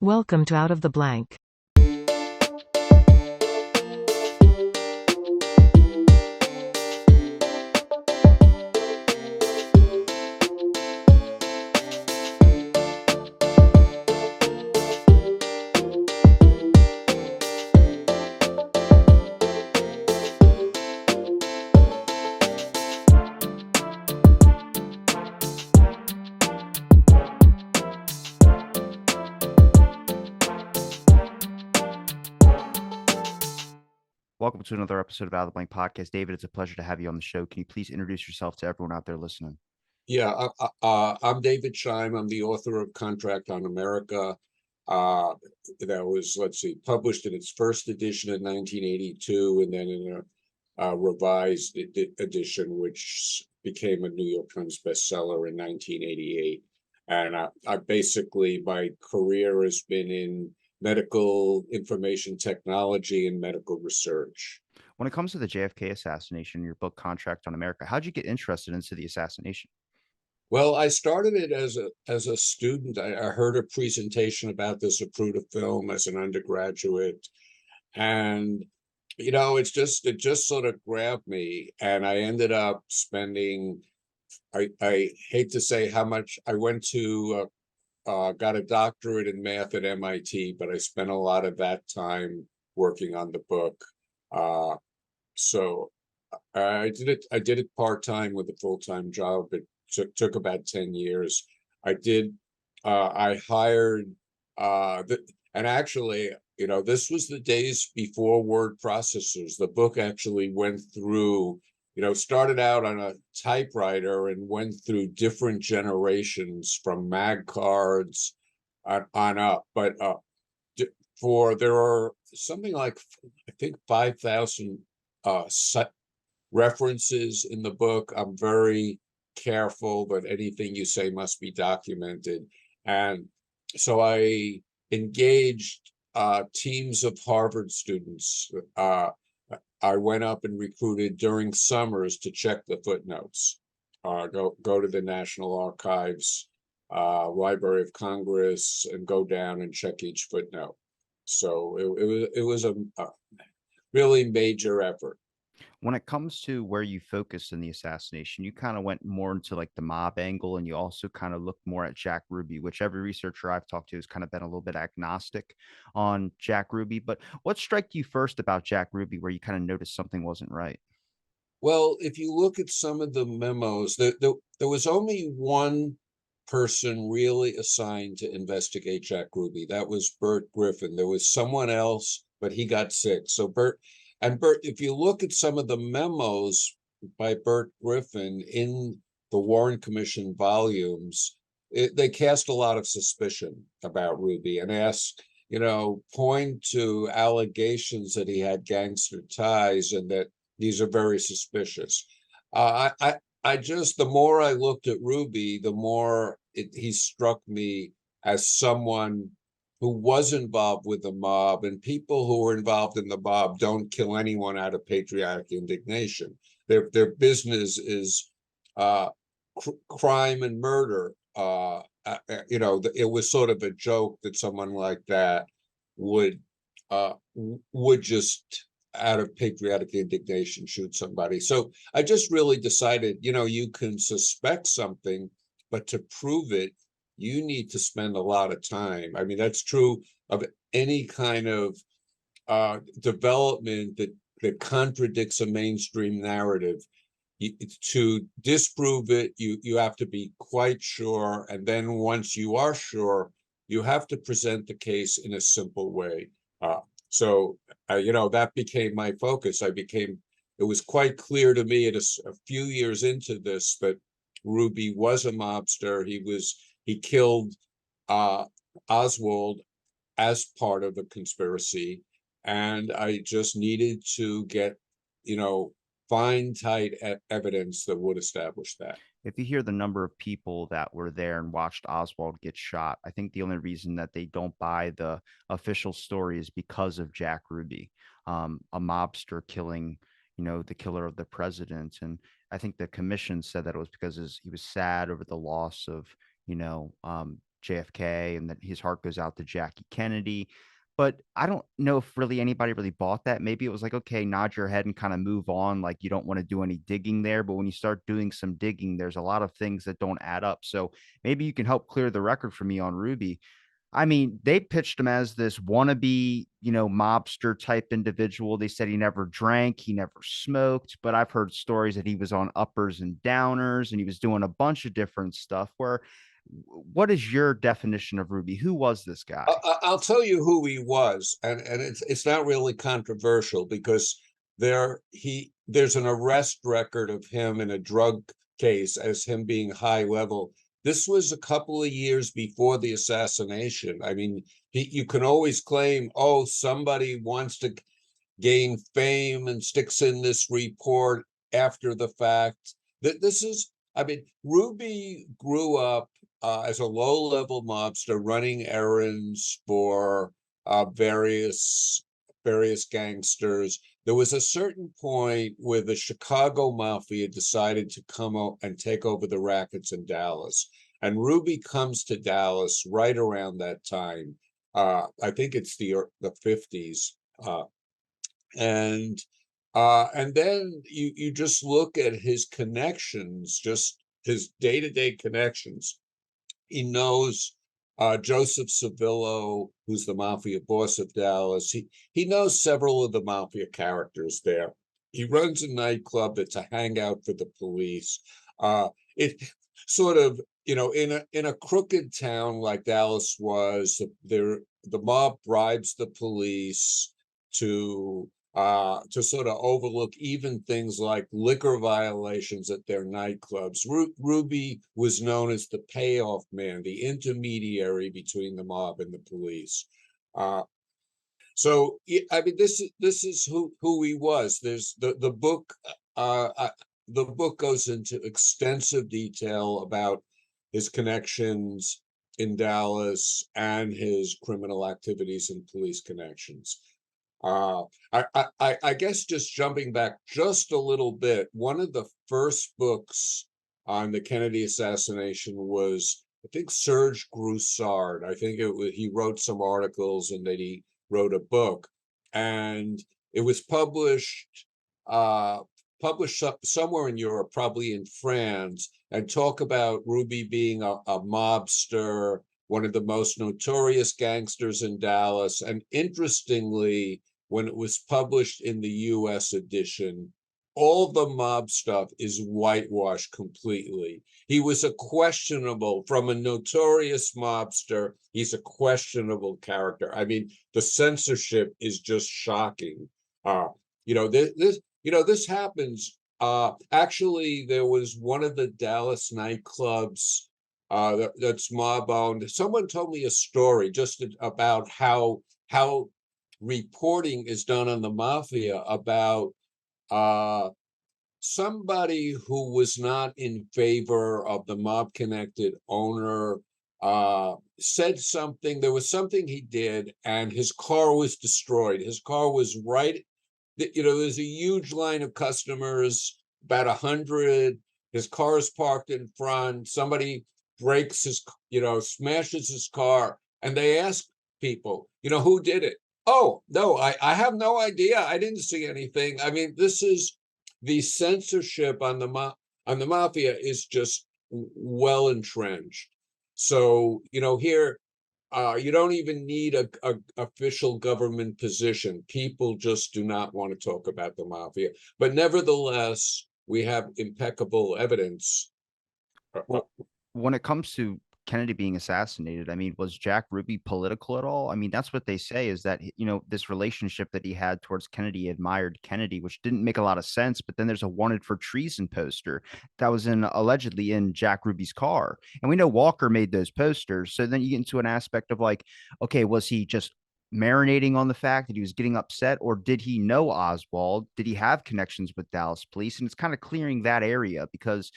Welcome to Out of the Blank. Welcome to another episode of Out of the Blank Podcast. David, it's a pleasure to have you on the show. Can you please introduce yourself to everyone out there listening? Yeah, I'm David Scheim. I'm the author of Contract on America. That was, published in its first edition in 1982, and then in a revised edition, which became a New York Times bestseller in 1988. And I basically, my career has been in medical information technology and medical research. When it comes to the JFK assassination, your book Contract on America, how'd you get interested into the assassination? Well, I started it as a student. I heard a presentation about this Zapruder film as an undergraduate, and it just sort of grabbed me, and I ended up spending. I hate to say how much I went to. Got a doctorate in math at MIT, but I spent a lot of that time working on the book. Uh, so I did it part-time with a full-time job. It took about 10 years. I hired and actually, this was the days before word processors. The book actually went through, started out on a typewriter and went through different generations from mag cards on up. But there are something like, I think, 5,000 references in the book. I'm very careful that anything you say must be documented. And so I engaged teams of Harvard students. I went up and recruited during summers to check the footnotes. Go to the National Archives, Library of Congress, and go down and check each footnote. So it was a really major effort. When it comes to where you focus in the assassination, you kind of went more into like the mob angle, and you also kind of looked more at Jack Ruby, which every researcher I've talked to has kind of been a little bit agnostic on Jack Ruby. But what struck you first about Jack Ruby where you kind of noticed something wasn't right? Well, if you look at some of the memos, there was only one person really assigned to investigate Jack Ruby. That was Bert Griffin. There was someone else, but he got sick. So Bert, if you look at some of the memos by Bert Griffin in the Warren Commission volumes, they cast a lot of suspicion about Ruby and point to allegations that he had gangster ties and that these are very suspicious. The more I looked at Ruby, the more he struck me as someone who was involved with the mob, and people who were involved in the mob don't kill anyone out of patriotic indignation. Their business is crime and murder. It was sort of a joke that someone like that would just out of patriotic indignation shoot somebody. So I just really decided, you can suspect something, but to prove it, you need to spend a lot of time. I mean, that's true of any kind of development that contradicts a mainstream narrative. To disprove it, you have to be quite sure. And then once you are sure, you have to present the case in a simple way. So that became my focus. It was quite clear to me a few years into this that Ruby was a mobster. He killed Oswald as part of a conspiracy. And I just needed to get, fine, tight evidence that would establish that. If you hear the number of people that were there and watched Oswald get shot, I think the only reason that they don't buy the official story is because of Jack Ruby, a mobster killing, the killer of the president. And I think the commission said that it was because he was sad over the loss of, JFK and that his heart goes out to Jackie Kennedy. But I don't know if really anybody really bought that. Maybe it was like, okay, nod your head and kind of move on. Like you don't want to do any digging there. But when you start doing some digging, there's a lot of things that don't add up. So maybe you can help clear the record for me on Ruby. I mean, they pitched him as this wannabe, mobster type individual. They said he never drank, he never smoked, but I've heard stories that he was on uppers and downers and he was doing a bunch of different stuff. What is your definition of Ruby? Who was this guy? I'll tell you who he was, and it's not really controversial because there's an arrest record of him in a drug case as him being high level. This was a couple of years before the assassination. I mean, you can always claim, oh, somebody wants to gain fame and sticks in this report after the fact. This is, I mean, Ruby grew up as a low-level mobster running errands for various gangsters. There was a certain point where the Chicago Mafia decided to come out and take over the rackets in Dallas. And Ruby comes to Dallas right around that time. I think it's the 50s. And then you just look at his connections, just his day-to-day connections. He knows Joseph Civillo, who's the mafia boss of Dallas. He knows several of the mafia characters there. He runs a nightclub that's a hangout for the police. It sort of, in a crooked town like Dallas was, the mob bribes the police to sort of overlook even things like liquor violations at their nightclubs. Ruby was known as the payoff man, the intermediary between the mob and the police. So I mean, this is who he was. There's the book. The book goes into extensive detail about his connections in Dallas and his criminal activities and police connections. I guess just jumping back just a little bit, one of the first books on the Kennedy assassination was, I think, Serge Groussard. I think he wrote some articles and then he wrote a book, and it was uh, published somewhere in Europe, probably in France, and talk about Ruby being a mobster, one of the most notorious gangsters in Dallas, and interestingly, when it was published in the US edition, all the mob stuff is whitewashed completely. He was from a notorious mobster, he's a questionable character. I mean, the censorship is just shocking. This happens. Actually, there was one of the Dallas nightclubs that's mob owned. Someone told me a story just about how reporting is done on the mafia about somebody who was not in favor of the mob connected owner said something. There was something he did, and his car was destroyed. His car was right. There's a huge line of customers, about 100. His car is parked in front. Somebody breaks smashes his car, and they ask people, who did it? Oh, no, I have no idea. I didn't see anything. I mean, this is the censorship on the mafia is just well entrenched. So, here, you don't even need a official government position. People just do not want to talk about the mafia. But nevertheless, we have impeccable evidence. Well, when it comes to Kennedy being assassinated, I mean, was Jack Ruby political at all? I mean, that's what they say is that, this relationship that he had towards Kennedy, he admired Kennedy, which didn't make a lot of sense. But then there's a wanted for treason poster that was allegedly in Jack Ruby's car. And we know Walker made those posters. So then you get into an aspect of like, okay, was he just marinating on the fact that he was getting upset, or did he know Oswald? Did he have connections with Dallas police? And it's kind of clearing that area because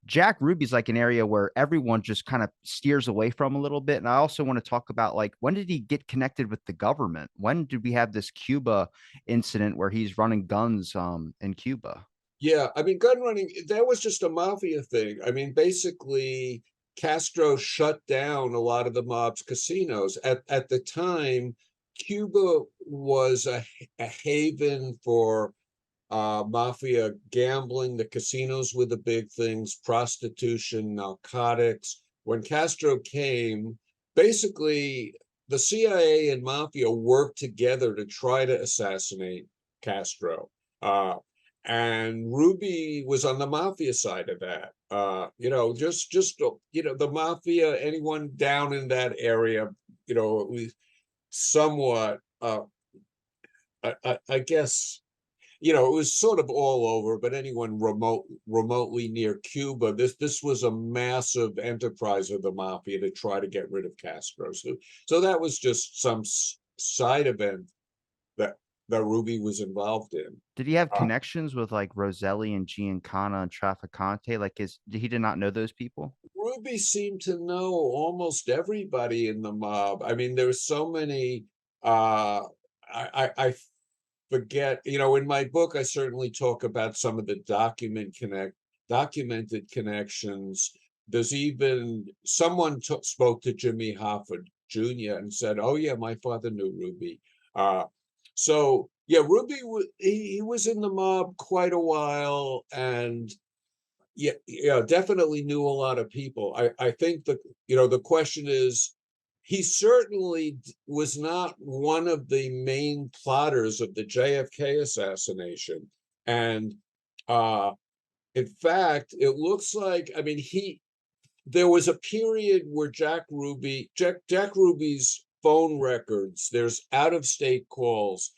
Jack Ruby's like an area where everyone just kind of steers away from a little bit. And I also want to talk about like when did he get connected with the government? When did we have this Cuba incident where he's running guns in Cuba? Yeah, I mean, gun running, that was just a mafia thing. I mean, basically, Castro shut down a lot of the mob's casinos. At the time, Cuba was a haven for mafia gambling. The casinos were the big things, prostitution, narcotics. When Castro came, basically the CIA and mafia worked together to try to assassinate Castro. Uh, and Ruby was on the mafia side of that. The mafia, anyone down in that area, at least somewhat. I guess it was sort of all over, but anyone remotely near Cuba, this was a massive enterprise of the mafia to try to get rid of Castro. So that was just some side event that Ruby was involved in. Did he have Uh, connections with like Roselli and Giancana and Trafficante? Like, he did not know those people? Ruby seemed to know almost everybody in the mob. I mean, there's so many. I forget, in my book, I certainly talk about some of the documented connections. There's even someone spoke to Jimmy Hoffa Jr. and said, "Oh yeah, my father knew Ruby." Uh, so yeah, Ruby he was in the mob quite a while, and yeah, definitely knew a lot of people. I think the question is, he certainly was not one of the main plotters of the JFK assassination. And in fact, it looks like, I mean, there was a period where Jack Ruby's phone records, there's out of state calls.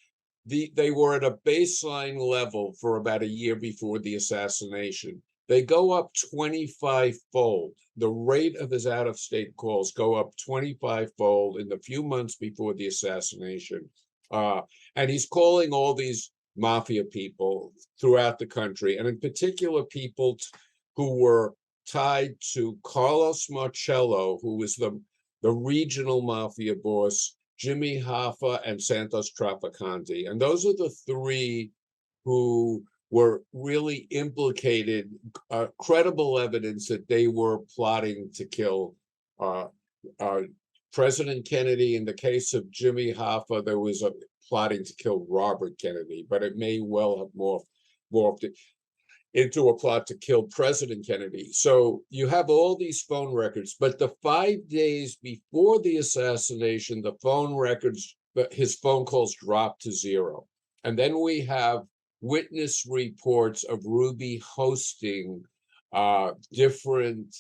They were at a baseline level for about a year before the assassination. They go up 25-fold. The rate of his out of state calls go up 25-fold in the few months before the assassination. Uh, and he's calling all these mafia people throughout the country, and in particular, people who were tied to Carlos Marcello, who was the regional mafia boss, Jimmy Hoffa, and Santos Trafficante. And those are the three who were really implicated, credible evidence that they were plotting to kill uh, uh, President Kennedy. In the case of Jimmy Hoffa, there was a plotting to kill Robert Kennedy, but it may well have morphed into a plot to kill President Kennedy. So you have all these phone records, but the 5 days before the assassination, the phone records, his phone calls dropped to zero. And then we have witness reports of Ruby hosting different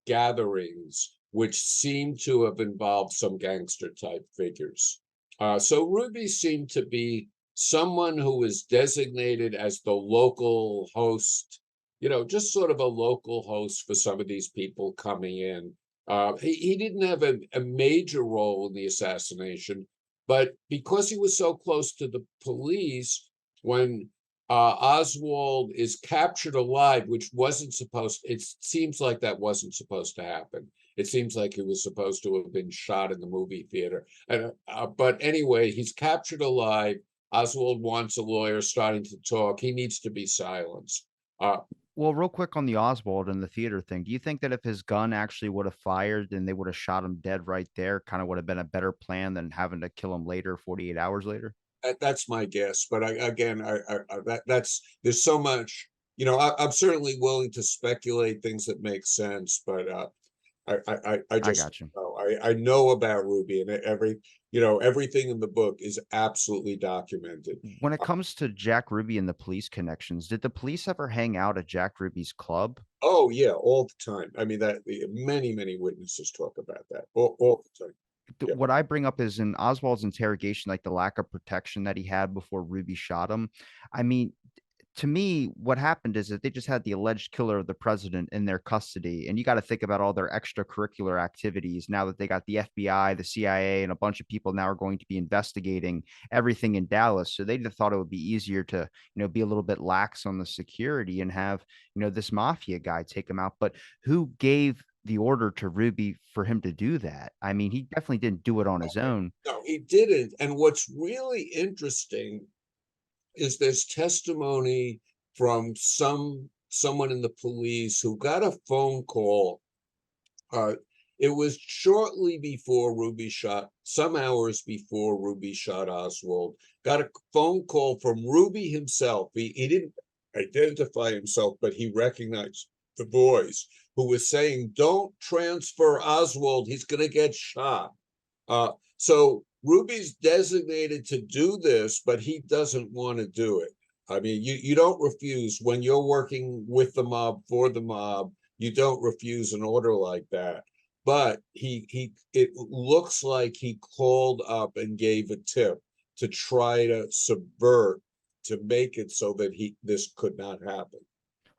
gatherings, which seem to have involved some gangster type figures. So Ruby seemed to be someone who was designated as the local host, just sort of a local host for some of these people coming in. He didn't have a major role in the assassination, but because he was so close to the police, when Oswald is captured alive, which wasn't supposed, it seems like that wasn't supposed to happen. It seems like he was supposed to have been shot in the movie theater. But anyway, he's captured alive. Oswald wants a lawyer starting to talk. He needs to be silenced. Uh, Well, real quick on the Oswald and the theater thing, do you think that if his gun actually would have fired and they would have shot him dead right there, kind of would have been a better plan than having to kill him later, 48 hours later? that's my guess. But again, that's there's so much. I'm certainly willing to speculate things that make sense, but I I just got you. know. I know about Ruby, and everything in the book is absolutely documented. When it comes to Jack Ruby and the police connections, did the police ever hang out at Jack Ruby's club? Oh yeah, all the time. I mean, that many witnesses talk about that all the time. Yeah. What I bring up is in Oswald's interrogation, like the lack of protection that he had before Ruby shot him. I mean, to me, what happened is that they just had the alleged killer of the president in their custody. And you got to think about all their extracurricular activities now that they got the FBI, the CIA, and a bunch of people now are going to be investigating everything in Dallas. So they just thought it would be easier to, be a little bit lax on the security and have, this mafia guy take him out. But who gave the order to Ruby for him to do that? I mean, he definitely didn't do it on his own. No, he didn't. And what's really interesting is there's testimony from someone in the police who got a phone call Uh, it was shortly before Ruby shot, some hours before Ruby shot Oswald. Got a phone call from Ruby himself. He didn't identify himself, but he recognized the voice, who was saying, "Don't transfer Oswald. He's going to get shot." So Ruby's designated to do this, but he doesn't want to do it. I mean, you don't refuse when you're working with the mob, for the mob. You don't refuse an order like that. But he it looks like he called up and gave a tip to try to subvert, to make it so that this could not happen.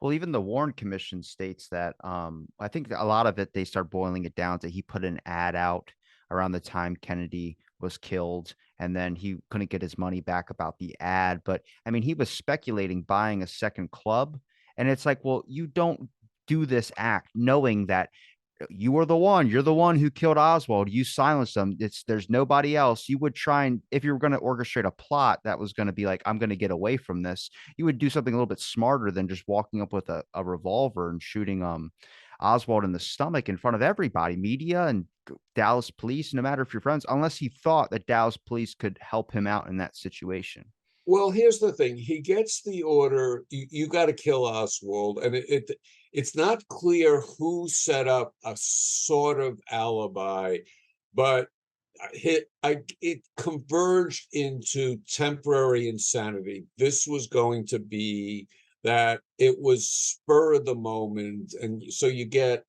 Well, even the Warren Commission states that I think a lot of it they start boiling it down to he put an ad out around the time Kennedy was killed, and then he couldn't get his money back about the ad. But I mean, he was speculating buying a second club, and it's like, well, you don't do this act knowing that you were the one. You're the one who killed Oswald. You silenced them. There's nobody else. You would try, and if you were going to orchestrate a plot that was going to be like, I'm going to get away from this, you would do something a little bit smarter than just walking up with a revolver and shooting Oswald in the stomach in front of everybody, media and Dallas police, no matter if you're friends, unless he thought that Dallas police could help him out in that situation. Well, here's the thing. He gets the order, you got to kill Oswald, and it's not clear who set up a sort of alibi, but it converged into temporary insanity. This was going to be that it was spur of the moment, and so you get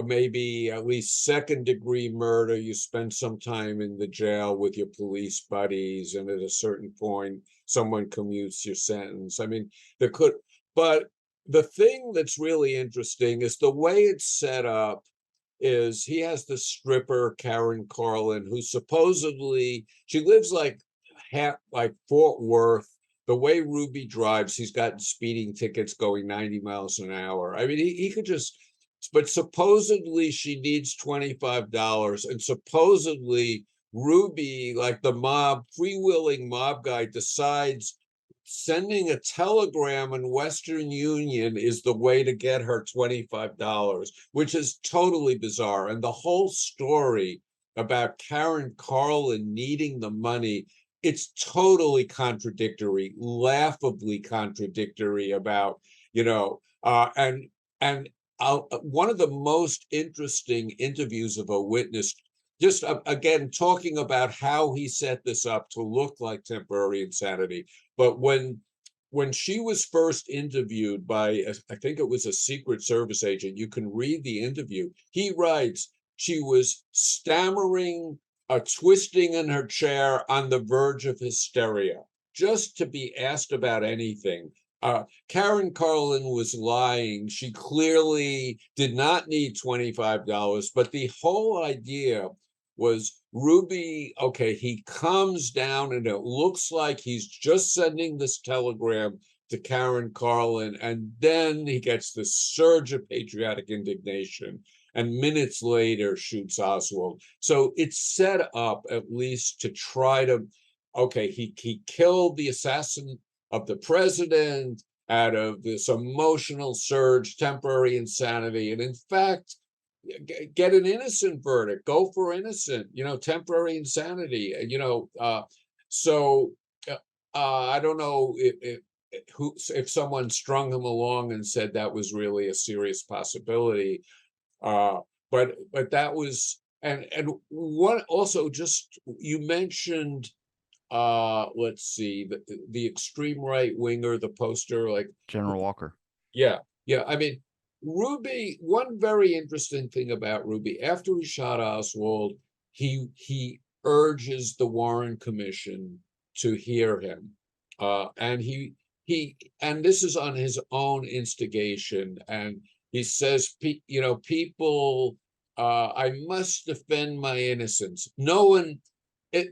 maybe at least second degree murder. You spend some time in the jail with your police buddies, and at a certain point, someone commutes your sentence. I mean, there could, but the thing that's really interesting is the way it's set up. Is he has the stripper Karen Carlin, who supposedly she lives like Fort Worth. The way Ruby drives, he's gotten speeding tickets going 90 miles an hour. I mean, he could just, but supposedly she needs $25, and supposedly Ruby, like the mob, freewheeling mob guy, decides sending a telegram in Western Union is the way to get her $25, which is totally bizarre. And the whole story about Karen Carlin needing the money, it's totally contradictory, laughably contradictory about, you know, and one of the most interesting interviews of a witness, just again talking about how he set this up to look like temporary insanity. But when she was first interviewed by, I think it was a Secret Service agent, you can read the interview. He writes she was stammering, twisting in her chair on the verge of hysteria, just to be asked about anything. Karen Carlin was lying. She clearly did not need $25, but the whole idea was Ruby, okay, he comes down and it looks like he's just sending this telegram to Karen Carlin, and then he gets this surge of patriotic indignation, and minutes later shoots Oswald. So it's set up at least to try to, okay, he killed the assassin of the president out of this emotional surge, temporary insanity, and in fact, get an innocent verdict, go for innocent, temporary insanity, so I don't know if someone strung him along and said that was really a serious possibility, uh but that was, and what also, just you mentioned, let's see, the extreme right winger, the poster, like, General Walker. yeah, yeah. I mean, Ruby, one very interesting thing about Ruby, after he shot Oswald, he urges the Warren Commission to hear him. And and this is on his own instigation. And he says, people, I must defend my innocence. No one,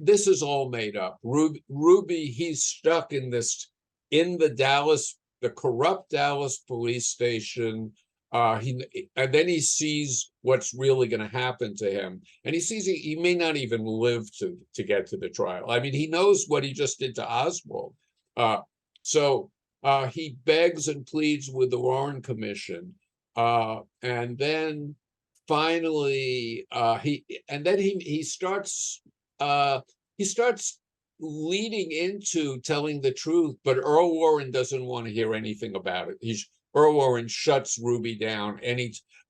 this is all made up. Ruby, he's stuck in this, in the corrupt Dallas police station. And then he sees what's really going to happen to him, and he sees he may not even live to get to the trial. I mean, he knows what he just did to Oswald. So he begs and pleads with the Warren Commission, and then finally, uh he starts leading into telling the truth, but Earl Warren doesn't want to hear anything about it. He's Earl Warren shuts Ruby down,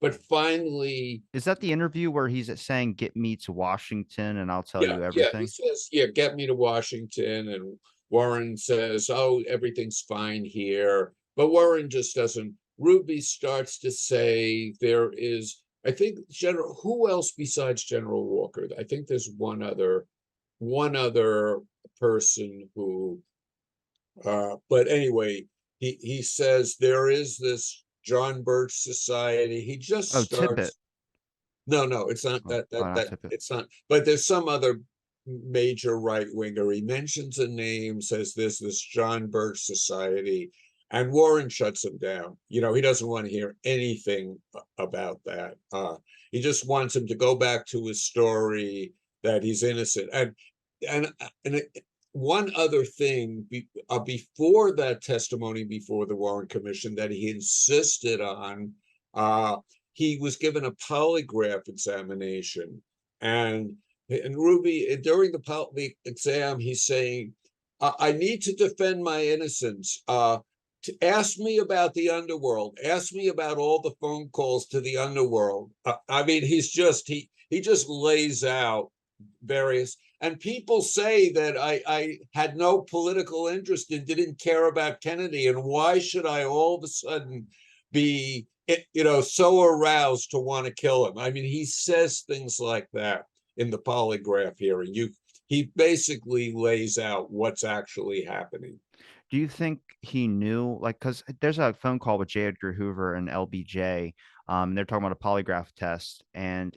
but finally, Is that the interview where he's saying, "Get me to Washington and I'll tell yeah, you yeah, he everything"? says, yeah, get me to Washington, and Warren says, oh, everything's fine here. But Warren just doesn't. Ruby starts to say there is, I think, General, who else besides General Walker? I think there's one other person who, but anyway, he says there is this John Birch Society. He just Oh, Tippit. starts. No, no, it's not Oh, oh, not Tippit. it's not. But there's some other major right winger. He mentions a name, says this John Birch Society, and Warren shuts him down. He doesn't want to hear anything about that. He just wants him to go back to his story that he's innocent. And one other thing, before that testimony before the Warren Commission that he insisted on, uh, he was given a polygraph examination, and Ruby, during the exam, he's saying, I need to defend my innocence. Ask me about the underworld. Ask me about all the phone calls to the underworld. I mean, he just lays out various, and people say that I had no political interest and didn't care about Kennedy, and why should I all of a sudden be so aroused to want to kill him? I mean, he says things like that in the polygraph hearing. He basically lays out what's actually happening. Do you think he knew, like, because there's a phone call with J. Edgar Hoover and LBJ, and they're talking about a polygraph test, and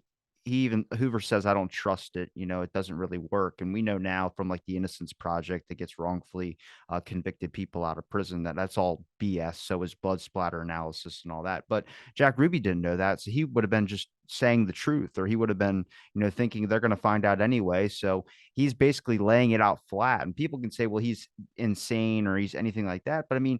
Hoover says, "I don't trust it. It doesn't really work." And we know now from like the Innocence Project that gets wrongfully convicted people out of prison that that's all BS. So is blood splatter analysis and all that. But Jack Ruby didn't know that, so he would have been just saying the truth, or he would have been, thinking they're going to find out anyway. So he's basically laying it out flat. And people can say, "Well, he's insane or he's anything like that." But I mean,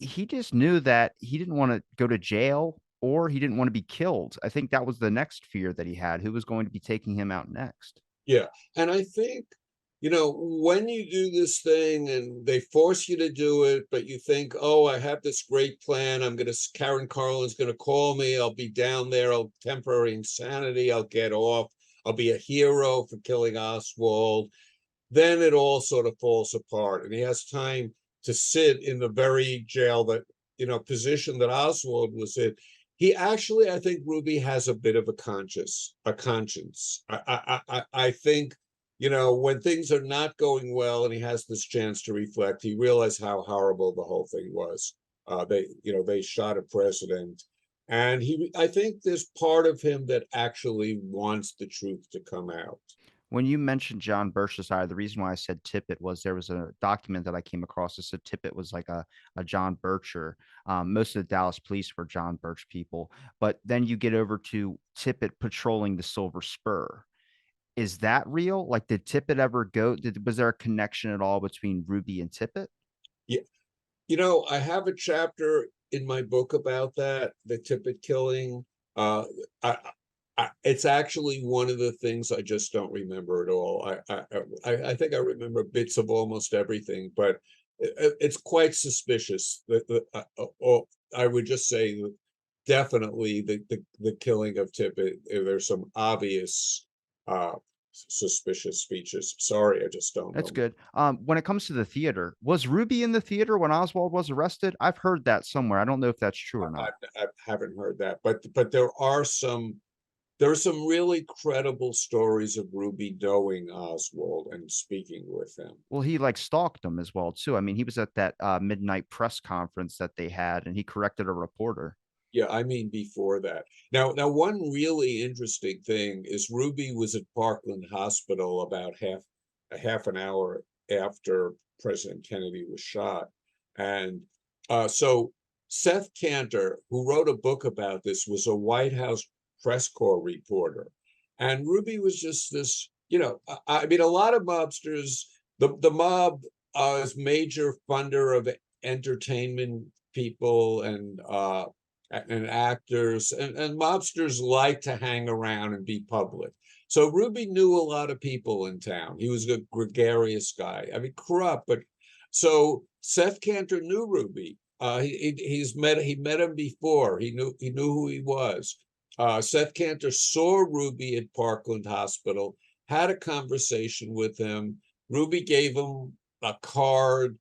he just knew that he didn't want to go to jail or he didn't want to be killed. I think that was the next fear that he had. Who was going to be taking him out next? Yeah. And I think, when you do this thing and they force you to do it, but you think, oh, I have this great plan. Karen Carlin's going to call me. I'll be down there. I'll temporary insanity. I'll get off. I'll be a hero for killing Oswald. Then it all sort of falls apart. And he has time to sit in the very jail position that Oswald was in. He actually, I think Ruby has a bit of a conscience. I think, when things are not going well and he has this chance to reflect, he realized how horrible the whole thing was. They shot a president, and I think there's part of him that actually wants the truth to come out. When you mentioned John Birch's eye, the reason why I said Tippit was there was a document that I came across that said Tippit was like a John Bircher. Most of the Dallas police were John Birch people, but then you get over to Tippit patrolling the Silver Spur. Is that real? Like, did Tippit ever go? Was there a connection at all between Ruby and Tippit? Yeah, I have a chapter in my book about that, the Tippit killing. Uh, I, it's actually one of the things I just don't remember at all. I think I remember bits of almost everything, but it's quite suspicious. I would just say definitely the killing of Tippit. There's some obvious uh, suspicious speeches. Sorry, I just don't That's know. good. When it comes to the theater, was Ruby in the theater when Oswald was arrested? I've heard that somewhere. I don't know if that's true or I, not. I haven't heard that, but there's some really credible stories of Ruby knowing Oswald and speaking with him. Well, he like stalked them as well too. I mean, he was at that midnight press conference that they had, and he corrected a reporter. Yeah, I mean before that. Now, one really interesting thing is Ruby was at Parkland Hospital about a half an hour after President Kennedy was shot, and so Seth Cantor, who wrote a book about this, was a White House press corps reporter, and Ruby was just this. I mean, a lot of mobsters, the mob is major funder of entertainment people and and actors, and mobsters like to hang around and be public. So Ruby knew a lot of people in town. He was a gregarious guy. I mean, corrupt, but so Seth Cantor knew Ruby. He met him before. He knew who he was. Seth Cantor saw Ruby at Parkland Hospital, had a conversation with him. Ruby gave him a card.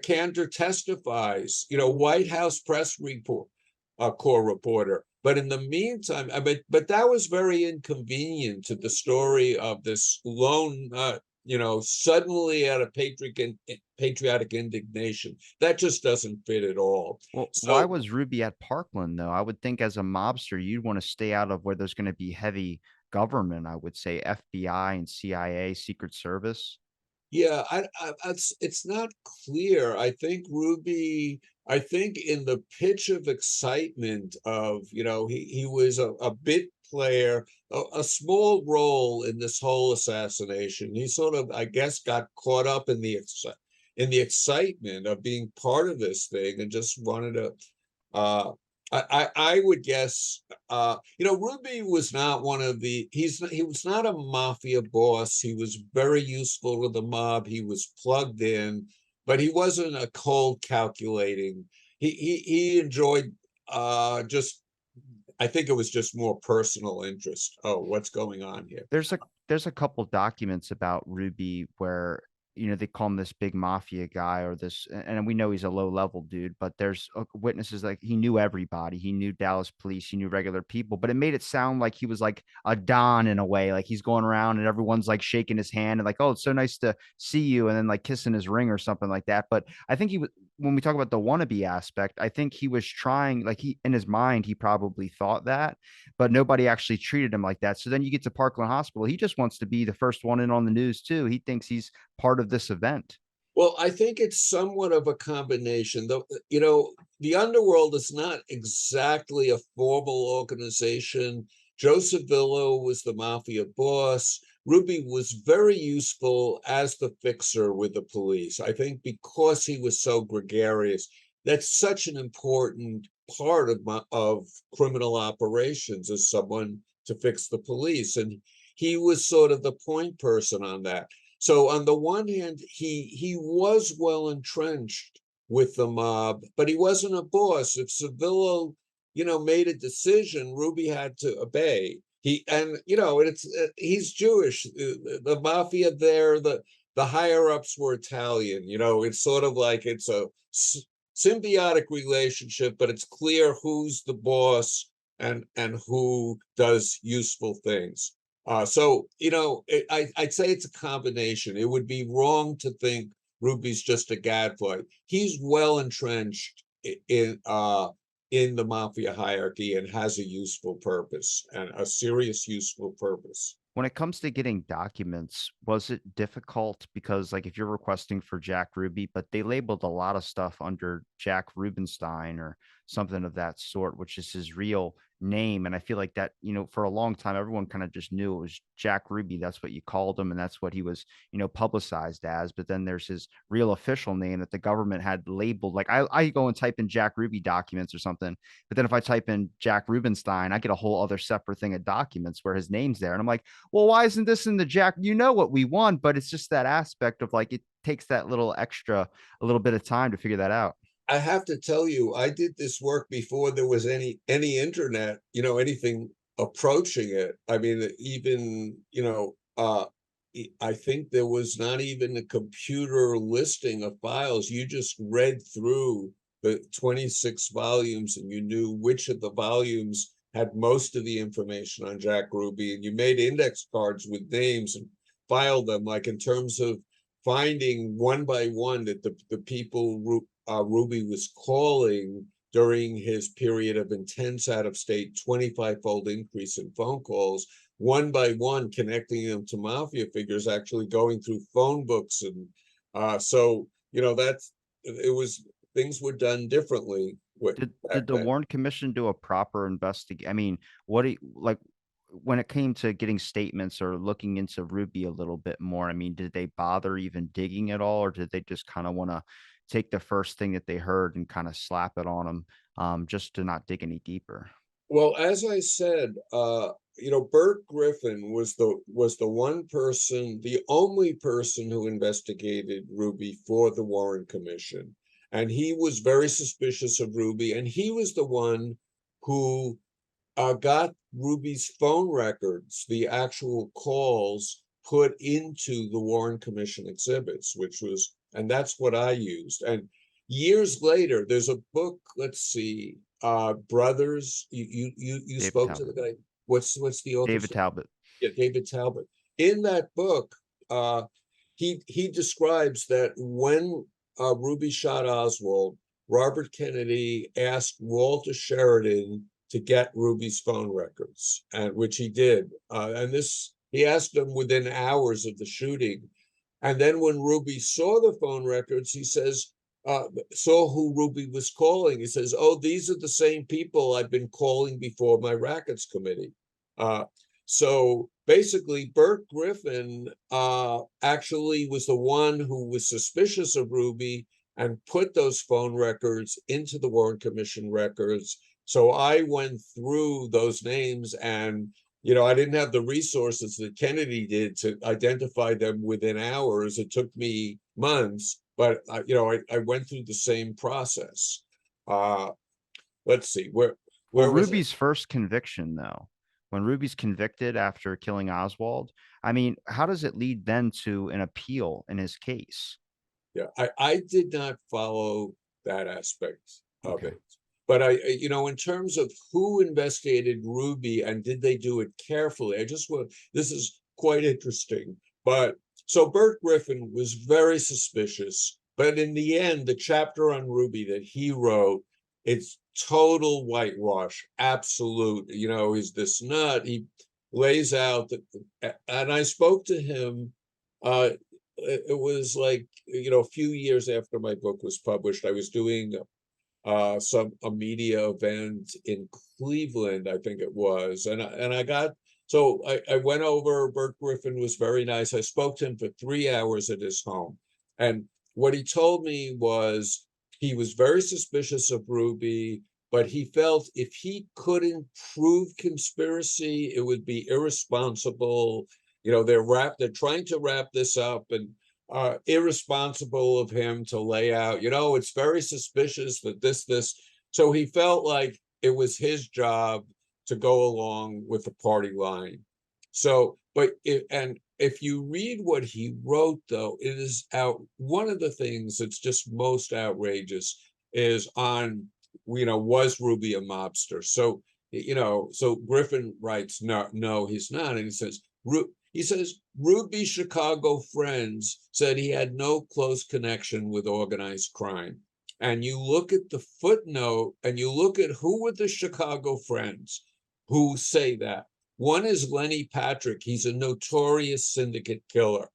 Cantor testifies, White House press report, corps reporter. But in the meantime, but that was very inconvenient to the story of this lone, suddenly out of patriotic indignation. That just doesn't fit at all. Well, why So was Ruby at Parkland though? I would think as a mobster, you'd want to stay out of where there's going to be heavy government, I would say FBI and CIA, Secret Service. yeah, it's not clear. I think in the pitch of excitement of, he was a bit player, a small role in this whole assassination. He sort of, I guess, got caught up in the excitement of being part of this thing and just wanted to uh I would guess, Ruby was not one of he was not a mafia boss. He was very useful to the mob. He was plugged in, but he wasn't a cold calculating. He enjoyed, just, I think it was just more personal interest. Oh, what's going on here? There's a couple documents about Ruby where, they call him this big mafia guy or this, and we know he's a low level dude, but there's witnesses like he knew everybody. He knew Dallas police, he knew regular people, but it made it sound like he was like a don in a way, like he's going around and everyone's like shaking his hand and like, oh, it's so nice to see you, and then like kissing his ring or something like that. But I think he was, when we talk about the wannabe aspect, I think he was trying, like he in his mind, he probably thought that, but nobody actually treated him like that. So then you get to Parkland Hospital. He just wants to be the first one in on the news too. He thinks he's part of this event. Well, I think it's somewhat of a combination. Though, the underworld is not exactly a formal organization. Joe Civillo was the mafia boss. Ruby was very useful as the fixer with the police. I think because he was so gregarious, that's such an important part of criminal operations, as someone to fix the police, and he was sort of the point person on that. So on the one hand, he was well entrenched with the mob, but he wasn't a boss. If Civillo, made a decision, Ruby had to obey. He's Jewish. The mafia there, the higher ups were Italian. It's sort of like it's a symbiotic relationship, but it's clear who's the boss and who does useful things. So, I'd say it's a combination. It would be wrong to think Ruby's just a gadfly. He's well entrenched in the mafia hierarchy and has a useful purpose, and a serious useful purpose. When it comes to getting documents, was it difficult? Because like if you're requesting for Jack Ruby, but they labeled a lot of stuff under Jack Rubenstein or something of that sort, which is his real name. And I feel like that, for a long time, everyone kind of just knew it was Jack Ruby. That's what you called him, and that's what he was, publicized as. But then there's his real official name that the government had labeled. Like I go and type in Jack Ruby documents or something, but then if I type in Jack Rubenstein, I get a whole other separate thing of documents where his name's there. And I'm like, well, why isn't this in the Jack? You know what we want, but it's just that aspect of like it takes that little extra, a little bit of time to figure that out. I have to tell you, I did this work before there was any internet, anything approaching it. I mean, even, I think there was not even a computer listing of files. You just read through the 26 volumes and you knew which of the volumes had most of the information on Jack Ruby, and you made index cards with names and filed them, like in terms of finding one by one that the people Ruby was calling during his period of intense out of state 25-fold increase in phone calls, one by one, connecting them to mafia figures, actually going through phone books. And so, that's it was things were done differently back Did the then. Warren Commission do a proper investigate? I mean, what do you, like when it came to getting statements or looking into Ruby a little bit more? I mean, did they bother even digging at all, or did they just kind of want to take the first thing that they heard and kind of slap it on them, just to not dig any deeper. Well, as I said, Bert Griffin was the one person, the only person who investigated Ruby for the Warren Commission, and he was very suspicious of Ruby, and he was the one who got Ruby's phone records, the actual calls, put into the Warren Commission exhibits, and that's what I used. And years later, there's a book. Let's see, Brothers. You David spoke to the Talbot. guy. What's the author's David name? Talbot. Yeah, David Talbot. In that book, he describes that when Ruby shot Oswald, Robert Kennedy asked Walter Sheridan to get Ruby's phone records, and which he did. And this he asked him within hours of the shooting. And then when Ruby saw the phone records, he says, saw who Ruby was calling. He says, "Oh, these are the same people I've been calling before my rackets committee." Uh, so basically, Bert Griffin actually was the one who was suspicious of Ruby and put those phone records into the Warren Commission records. So I went through those names, and I didn't have the resources that Kennedy did to identify them within hours. It took me months, but I went through the same process. Uh, let's see, Well, where was it? Ruby's first conviction, though, when Ruby's convicted after killing Oswald, I mean, how does it lead then to an appeal in his case? Yeah, I did not follow that aspect of Okay. it. But in terms of who investigated Ruby and did they do it carefully, this is quite interesting. But so Bert Griffin was very suspicious. But in the end, the chapter on Ruby that he wrote, it's total whitewash, absolute. He's this nut. He lays out that, and I spoke to him. It was like a few years after my book was published. I was doing a media event in Cleveland, I think it was, and I got so I went over. Bert Griffin was very nice. I spoke to him for 3 hours at his home, and what he told me was he was very suspicious of Ruby, but he felt if he couldn't prove conspiracy, it would be irresponsible. They're trying to wrap this up, and irresponsible of him to lay out, it's very suspicious that this. So he felt like it was his job to go along with the party line. So, and if you read what he wrote, though, it is out. One of the things that's just most outrageous is on, was Ruby a mobster? So Griffin writes, no, he's not. And he says, Ruby's Chicago friends said he had no close connection with organized crime. And you look at the footnote and you look at who were the Chicago friends who say that. One is Lenny Patrick. He's a notorious syndicate killer.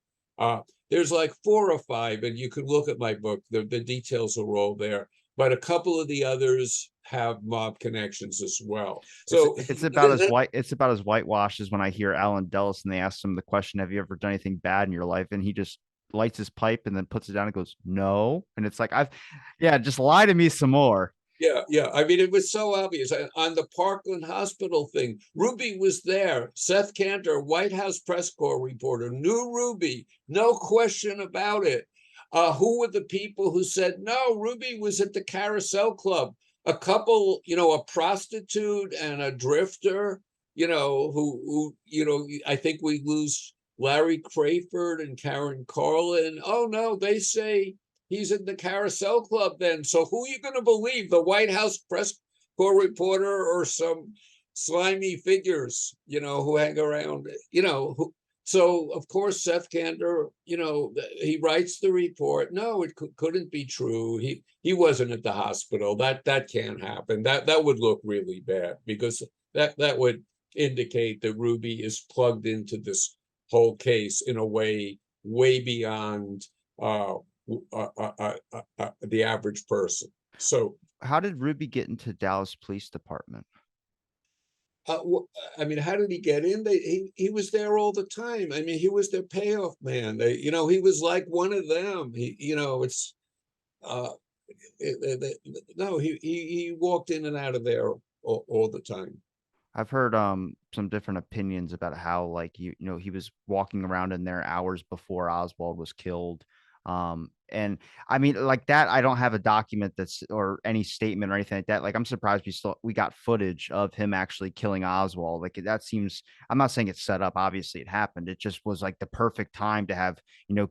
There's like 4 or 5, and you can look at my book. The details are all there. But a couple of the others have mob connections as well. It's So it's about as white it's about as whitewashed as when I hear Alan Dulles and they ask him the question, "Have you ever done anything bad in your life?" And he just lights his pipe and then puts it down and goes, "No." And it's like, yeah, just lie to me some more. Yeah. I mean, it was so obvious. On the Parkland Hospital thing, Ruby was there. Seth Kantor, White House press corps reporter, knew Ruby, no question about it. Who were the people who said, no, Ruby was at the Carousel Club? A couple, a prostitute and a drifter, I think we lose Larry Crayford and Karen Carlin. Oh, no, they say he's in the Carousel Club then. So who are you going to believe? The White House press corps reporter or some slimy figures, who hang around, so of course Seth Kantor, he writes the report. No, it couldn't be true. He wasn't at the hospital. That can't happen. That would look really bad because that would indicate that Ruby is plugged into this whole case in a way way beyond the average person. So, How did Ruby get into Dallas Police Department? uh, I mean, how did he get in? He was there all the time. I mean, he was their payoff man. He was like one of them. It's uh, no, he walked in and out of there all the time. I've heard some different opinions about how like he was walking around in there hours before Oswald was killed. And I mean like that I don't have a document that's or any statement or anything like that. Like I'm surprised we got footage of him actually killing Oswald. Like that seems I'm not saying it's set up, obviously it happened. It just was like the perfect time to have,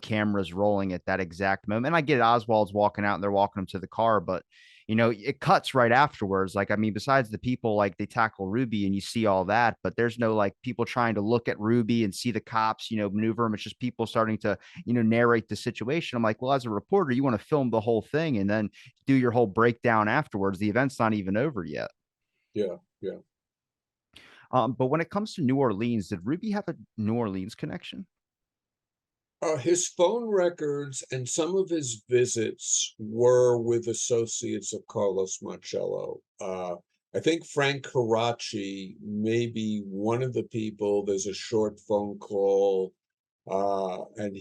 cameras rolling at that exact moment. And I get it, Oswald's walking out and they're walking him to the car, but it cuts right afterwards. Like, I mean, besides the people, like they tackle Ruby and you see all that, but there's no like people trying to look at Ruby and see the cops, maneuver him. It's just people starting to, narrate the situation. I'm like, well, as a reporter, you want to film the whole thing and then do your whole breakdown afterwards. The event's not even over yet. Yeah, yeah. But when it comes to New Orleans, did Ruby have a New Orleans connection? His phone records and some of his visits were with associates of Carlos Marcello. I think Frank Karachi may be one of the people. There's a short phone call, and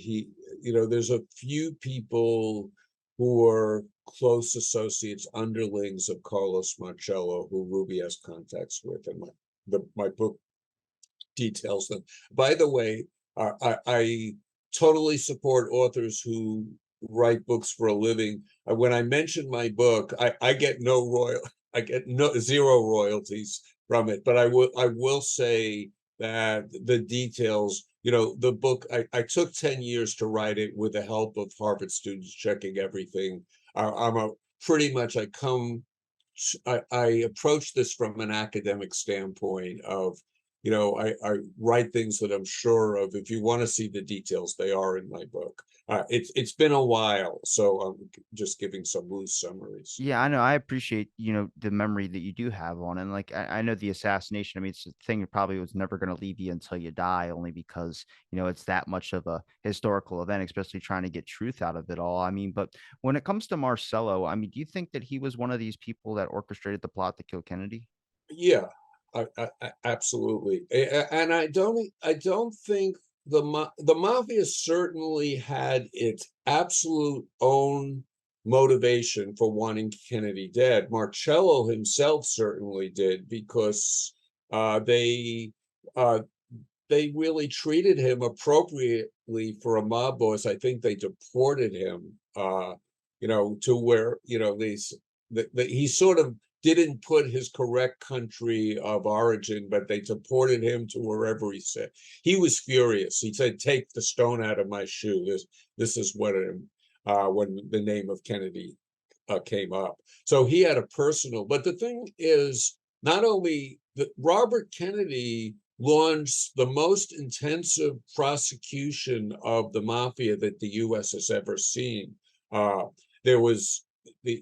there's a few people who are close associates, underlings of Carlos Marcello, who Ruby has contacts with, and my book details them. By the way, I totally support authors who write books for a living. When I mention my book, I get no royal, I get no zero royalties from it. But I will say that the details, the book, I took 10 years to write it with the help of Harvard students checking everything. I'm a pretty much I come I approach this from an academic standpoint of, I write things that I'm sure of. If you want to see the details, they are in my book. It's been a while, so I'm just giving some loose summaries. Yeah, I know. I appreciate, the memory that you do have on it. And like I know the assassination. I mean, it's a thing that probably was never going to leave you until you die, only because, it's that much of a historical event, especially trying to get truth out of it all. I mean, but when it comes to Marcello, I mean, do you think that he was one of these people that orchestrated the plot to kill Kennedy? Yeah, absolutely. And I don't think the mafia certainly had its absolute own motivation for wanting Kennedy dead. Marcello himself certainly did, because uh, they uh, they really treated him appropriately for a mob boss. I think they deported him, to where, he sort of didn't put his correct country of origin, but they deported him to wherever he said. He was furious. He said, "Take the stone out of my shoe." This is what when the name of Kennedy came up. So he had a personal. But the thing is, not only that Robert Kennedy launched the most intensive prosecution of the mafia that the U.S. has ever seen. There was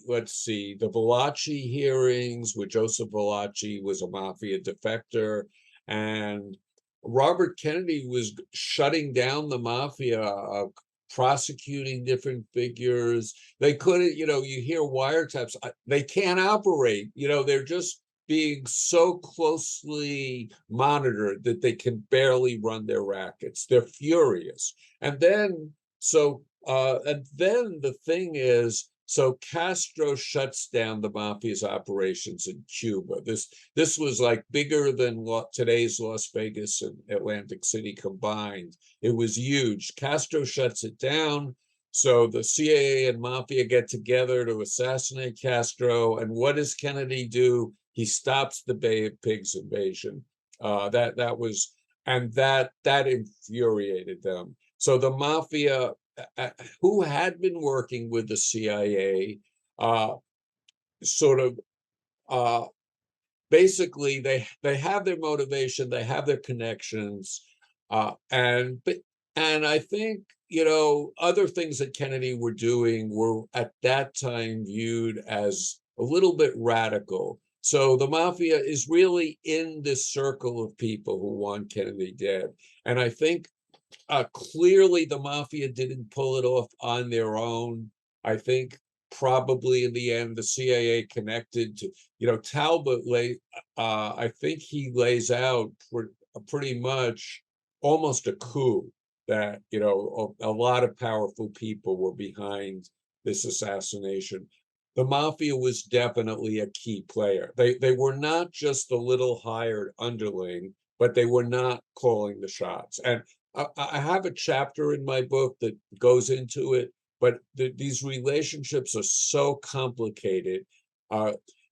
let's see, the Valachi hearings, where Joseph Valachi was a mafia defector, and Robert Kennedy was shutting down the mafia, prosecuting different figures. They couldn't, you hear wiretaps, they can't operate, they're just being so closely monitored that they can barely run their rackets. They're furious. And then the thing is, so Castro shuts down the mafia's operations in Cuba. This was like bigger than today's Las Vegas and Atlantic City combined. It was huge. Castro shuts it down. So the CIA and mafia get together to assassinate Castro. And what does Kennedy do? He stops the Bay of Pigs invasion. That was, and that infuriated them. So the mafia, who had been working with the CIA, uh, sort of uh, basically they have their motivation, they have their connections, and I think, other things that Kennedy were doing were at that time viewed as a little bit radical. So the mafia is really in this circle of people who want Kennedy dead, and I think clearly the mafia didn't pull it off on their own. I think probably in the end, the CIA connected to, Talbot I think he lays out pretty much almost a coup, that, a lot of powerful people were behind this assassination. The mafia was definitely a key player. They were not just the little hired underling, but they were not calling the shots. And I have a chapter in my book that goes into it, but these relationships are so complicated.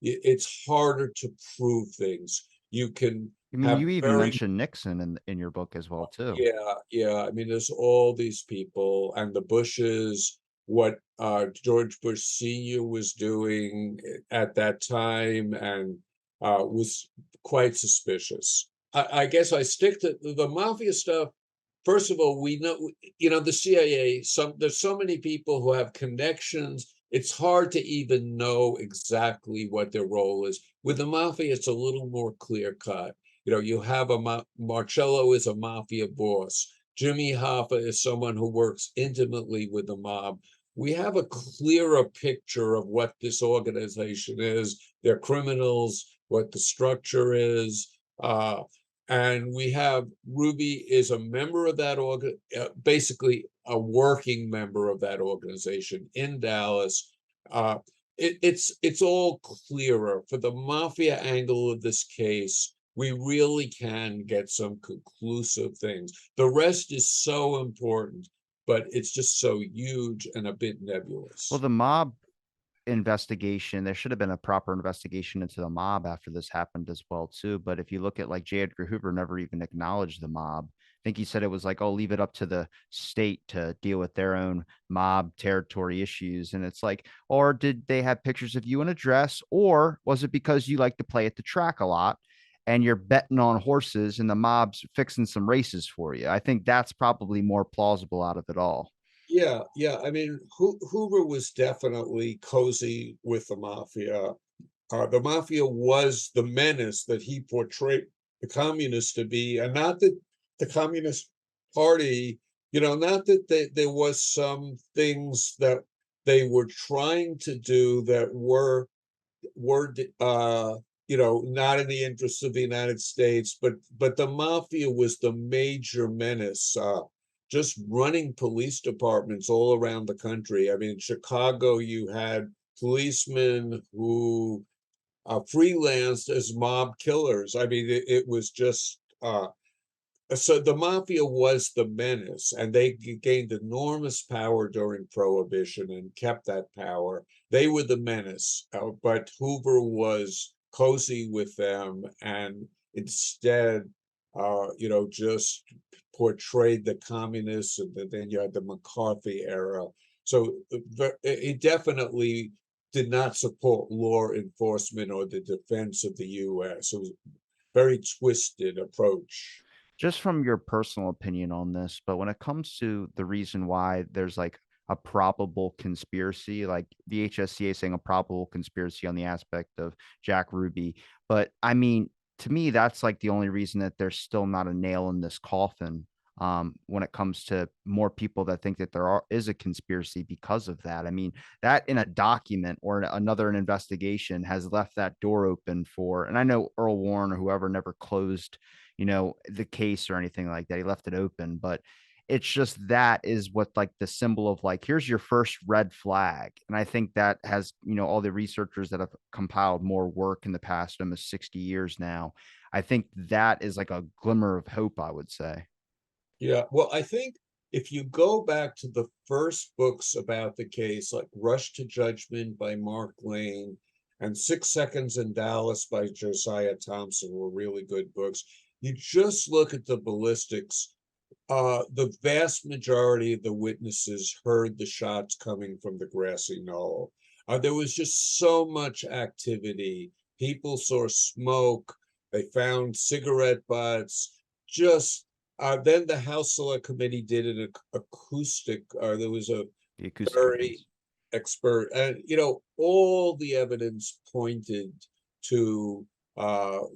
It's harder to prove things. You can I mean, have you even very mentioned Nixon in your book as well too. yeah, yeah. I mean, there's all these people and the Bushes, what George Bush Sr. was doing at that time, and was quite suspicious. I guess I stick to the mafia stuff. First of all, we know, the CIA, there's so many people who have connections. It's hard to even know exactly what their role is. With the mafia, it's a little more clear cut. You have Marcello is a mafia boss. Jimmy Hoffa is someone who works intimately with the mob. We have a clearer picture of what this organization is, their criminals, what the structure is. And we have Ruby is a member of that basically a working member of that organization in Dallas. Uh, it's all clearer for the mafia angle of this case. We really can get some conclusive things. The rest is so important, but it's just so huge and a bit Well, nebulous. the mob investigation, there should have been a proper investigation into the mob after this happened as well too. But if you look at like J. Edgar Hoover never even acknowledged the mob. I think he said it was like, oh, leave it up to the state to deal with their own mob territory issues. And it's like, or did they have pictures of you in a dress? Or was it because you like to play at the track a lot and you're betting on horses and the mob's fixing some races for you? I think that's probably more plausible out of it all. Yeah, yeah. I mean, Hoover was definitely cozy with the mafia. The mafia was the menace that he portrayed the communists to be, and not that the Communist Party, not that there was some things that they were trying to do that were not in the interests of the United States, but the mafia was the major menace. Just running police departments all around the country. I mean, in Chicago, you had policemen who freelanced as mob killers. I mean, it was just so the mafia was the menace, and they gained enormous power during Prohibition and kept that power. They were the menace, but Hoover was cozy with them, and instead, just portrayed the communists, and then you had the McCarthy era. So it definitely did not support law enforcement or the defense of the U.S. It was a very twisted approach. Just from your personal opinion on this, but when it comes to the reason why there's like a probable conspiracy, like the HSCA saying a probable conspiracy on the aspect of Jack Ruby. But I mean, to me, that's like the only reason that there's still not a nail in this coffin. When it comes to more people that think that is a conspiracy because of that. I mean, that in a document or another an investigation has left that door open for, and I know Earl Warren or whoever never closed the case or anything like that. He left it open, but it's just that is what like the symbol of like, here's your first red flag. And I think that has, all the researchers that have compiled more work in the past almost 60 years now. I think that is like a glimmer of hope, I would say. Yeah, well, I think if you go back to the first books about the case, like Rush to Judgment by Mark Lane and 6 Seconds in Dallas by Josiah Thompson were really good books. You just look at the ballistics. The vast majority of the witnesses heard the shots coming from the grassy knoll. There was just so much activity. People saw smoke. They found cigarette butts. Just then the House Select Committee did an acoustic. There was a The acoustic very evidence. expert, and all the evidence pointed to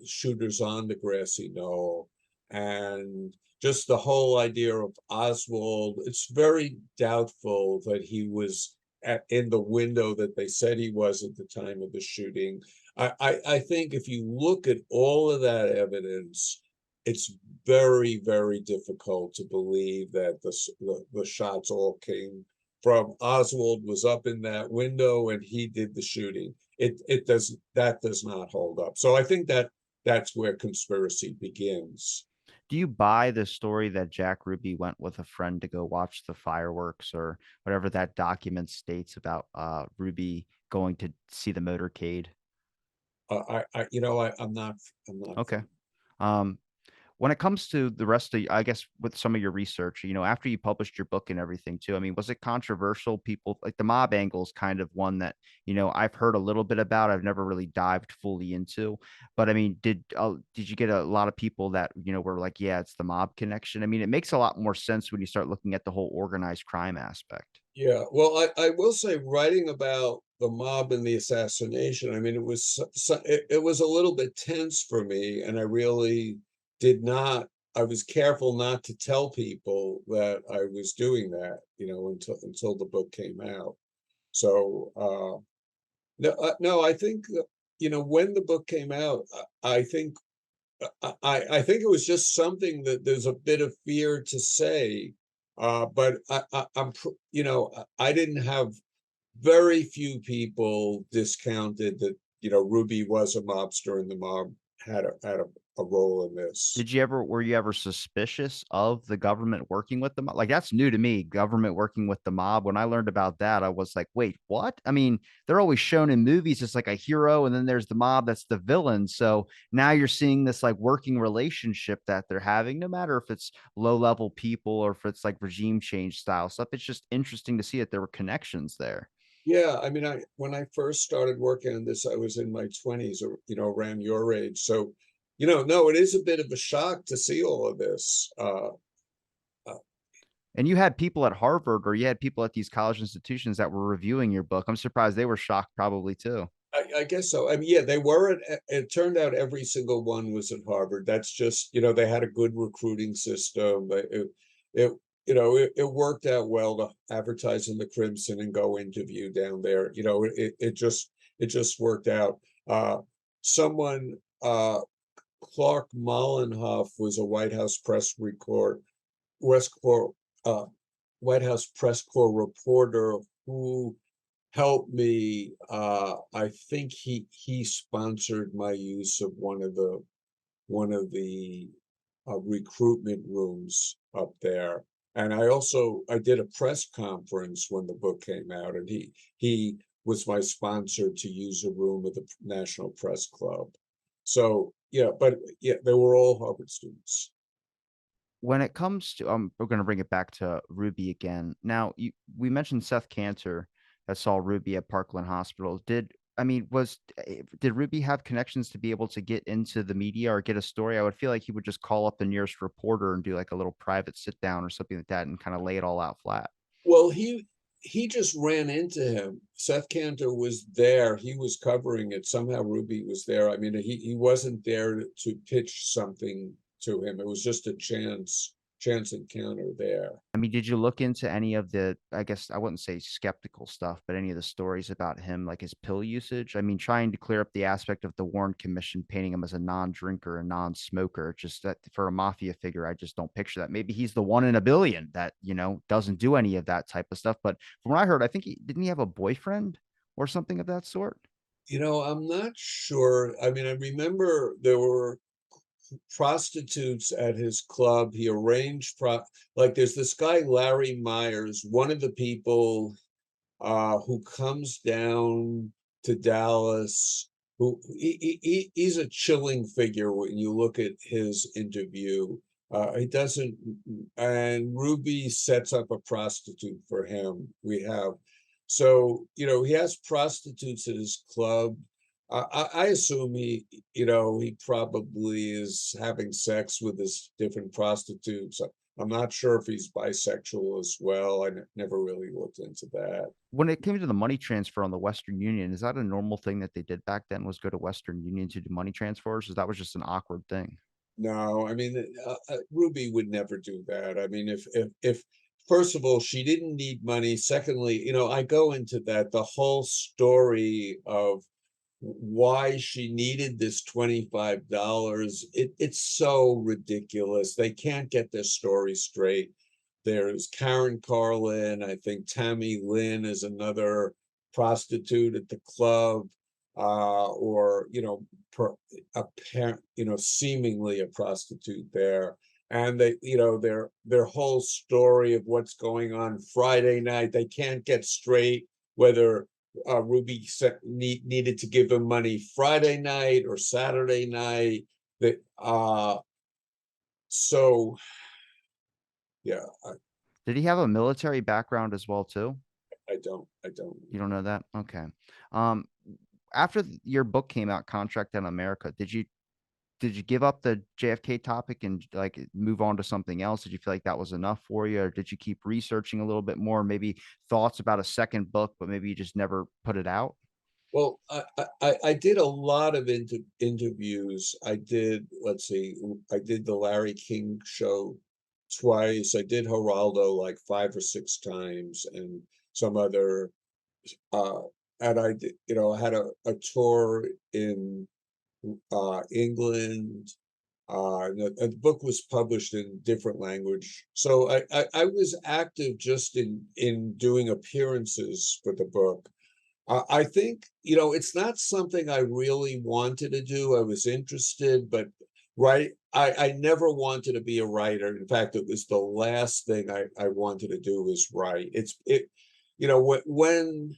shooters on the grassy knoll, and just the whole idea of Oswald. It's very doubtful that he was in the window that they said he was at the time of the shooting. I think if you look at all of that evidence, it's very, very difficult to believe that the shots all came from Oswald was up in that window and he did the shooting. That does not hold up. So I think that that's where conspiracy begins. Do you buy the story that Jack Ruby went with a friend to go watch the fireworks or whatever that document states about Ruby going to see the motorcade? I'm not. Okay. Um, when it comes to the rest of, I guess, with some of your research, after you published your book and everything too, I mean, was it controversial? People like the mob angle is kind of one that, I've heard a little bit about. I've never really dived fully into, but I mean, did you get a lot of people that, were like, yeah, it's the mob connection? I mean, it makes a lot more sense when you start looking at the whole organized crime aspect. Yeah, well, I will say writing about the mob and the assassination, I mean, it was a little bit tense for me, and I really did not. I was careful not to tell people that I was doing that, until the book came out. So no, I think when the book came out, I think I think it was just something that there's a bit of fear to say, but I didn't have very few people discounted that Ruby was a mobster and the mob had a role in this. Were you ever suspicious of the government working with the mob? Like, that's new to me, government working with the mob. When I learned about that, I was like, wait, what? I mean, they're always shown in movies as like a hero, and then there's the mob that's the villain. So now you're seeing this like working relationship that they're having, no matter if it's low level people or if it's like regime change style stuff. It's just interesting to see that there were connections there. Yeah, I mean, I when I first started working on this, I was in my 20s, or around your age. So, no, it is a bit of a shock to see all of this. Uh, And you had people at Harvard or you had people at these college institutions that were reviewing your book. I'm surprised they were shocked probably too. I guess so. I mean, yeah, they were it turned out every single one was at Harvard. That's just, they had a good recruiting system. It it worked out well to advertise in the Crimson and go interview down there. It just worked out. Someone Clark Mollenhoff was a West Corps, uh, White House press corps reporter who helped me. I think he sponsored my use of one of the recruitment rooms up there. And I did a press conference when the book came out, and he was my sponsor to use a room at the National Press Club. So yeah, but yeah, they were all Harvard students. When it comes to we're going to bring it back to Ruby again. Now, we mentioned Seth Cantor that saw Ruby at Parkland Hospital. Did Ruby have connections to be able to get into the media or get a story? I would feel like he would just call up the nearest reporter and do like a little private sit down or something like that and kind of lay it all out flat. Well, he just ran into him. Seth Cantor was there. He was covering it. Somehow Ruby was there. I mean, he wasn't there to pitch something to him. It was just a chance encounter there. I mean, did you look into any of the, I guess I wouldn't say skeptical stuff, but any of the stories about him, like his pill usage? I mean, trying to clear up the aspect of the Warren Commission painting him as a non-drinker, a non-smoker. Just that for a mafia figure, I just don't picture that. Maybe he's the one in a billion that, doesn't do any of that type of stuff. But from what I heard, I think didn't he have a boyfriend or something of that sort? I'm not sure. I mean, I remember there were prostitutes at his club. He arranged like there's this guy Larry Myers, one of the people who comes down to Dallas. Who he's a chilling figure when you look at his interview. He doesn't, and Ruby sets up a prostitute for him. He has prostitutes at his club. I assume he probably is having sex with his different prostitutes. I'm not sure if he's bisexual as well. I never really looked into that. When it came to the money transfer on the Western Union, is that a normal thing that they did back then was go to Western Union to do money transfers? Or that was just an awkward thing? No, I mean, Ruby would never do that. I mean, if first of all, she didn't need money. Secondly, I go into that the whole story of why she needed this $25. It's so ridiculous. They can't get their story straight. there's Karen Carlin. I think Tammy Lynn is another prostitute at the club, or apparent, seemingly a prostitute there. And they, their whole story of what's going on Friday night, they can't get straight whether Ruby needed to give him money Friday night or Saturday night. That so yeah, Did he have a military background as well too? I don't. You don't know that? Okay. Um, After your book came out, Contract in America, did you give up the JFK topic and like move on to something else? Did you feel like that was enough for you, or did you keep researching a little bit more? Maybe thoughts about a second book, but maybe you just never put it out. Well, I did a lot of interviews. I did, let's see, I did the Larry King show twice. I did Geraldo like 5 or 6 times, and some other, uh, and I did, I had a tour in England. And the book was published in different language, so I was active just in doing appearances for the book. I think, it's not something I really wanted to do. I was interested, but right, I never wanted to be a writer. In fact, it was the last thing I wanted to do was write. When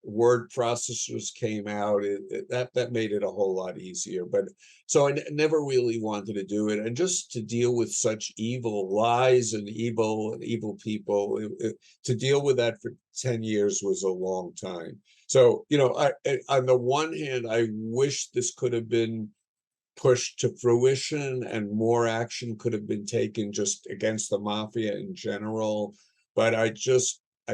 word processors came out, that made it a whole lot easier. But so I never really wanted to do it, and just to deal with such evil lies and evil people, to deal with that for 10 years was a long time. So, on the one hand, I wish this could have been pushed to fruition and more action could have been taken just against the mafia in general. But I